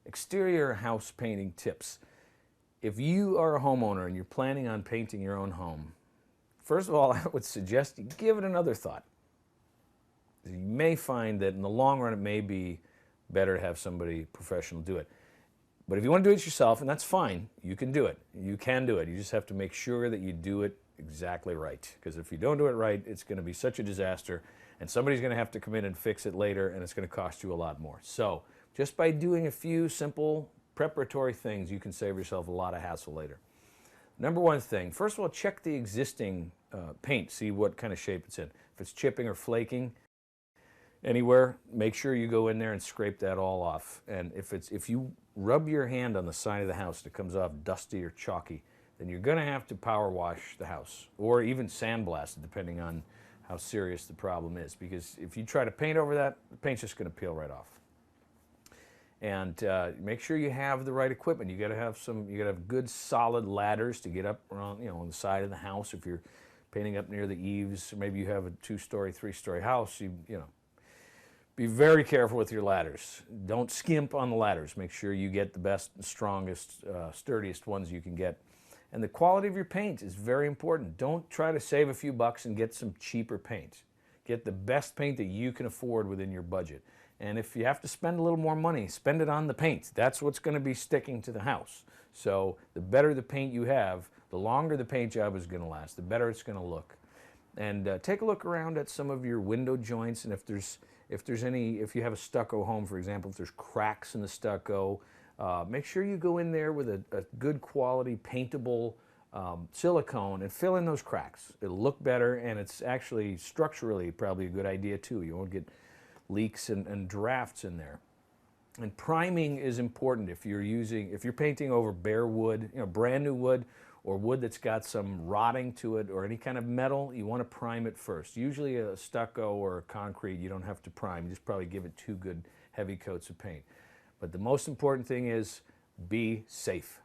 Exterior house painting tips. If you are a homeowner and you're planning on painting your own home, first of all, I would suggest you give it another thought. You may find that in the long run it may be better to have somebody professional do it. But if you want to do it yourself, and that's fine, you can do it. You can do it. You just have to make sure that you do it exactly right. Because if you don't do it right, it's going to be such a disaster, and somebody's going to have to come in and fix it later, and it's going to cost you a lot more. So just by doing a few simple preparatory things, you can save yourself a lot of hassle later. Number one thing, first of all, check the existing paint, see what kind of shape it's in. If it's chipping or flaking anywhere, make sure you go in there and scrape that all off. And if you rub your hand on the side of the house and it comes off dusty or chalky, then you're going to have to power wash the house, or even sandblast it, depending on how serious the problem is. Because if you try to paint over that, the paint's just going to peel right off. And make sure you have the right equipment. You got to have good solid ladders to get up around, on the side of the house. If you're painting up near the eaves, or maybe you have a 2-story, 3-story house, be very careful with your ladders. Don't skimp on the ladders. Make sure you get the best, strongest, sturdiest ones you can get. And the quality of your paint is very important. Don't try to save a few bucks and get some cheaper paint. Get the best paint that you can afford within your budget. And if you have to spend a little more money, spend it on the paint. That's what's going to be sticking to the house. So the better the paint you have, the longer the paint job is going to last, the better it's going to look. And take a look around at some of your window joints, and if you have a stucco home, for example, if there's cracks in the stucco, make sure you go in there with a good quality paintable silicone and fill in those cracks. It'll look better, and it's actually structurally probably a good idea too. You won't get leaks and drafts in there. And priming is important if you're painting over bare wood, brand new wood, or wood that's got some rotting to it, or any kind of metal. You want to prime it first. Usually a stucco or a concrete, you don't have to prime. You just probably give it 2 good heavy coats of paint. But the most important thing is be safe.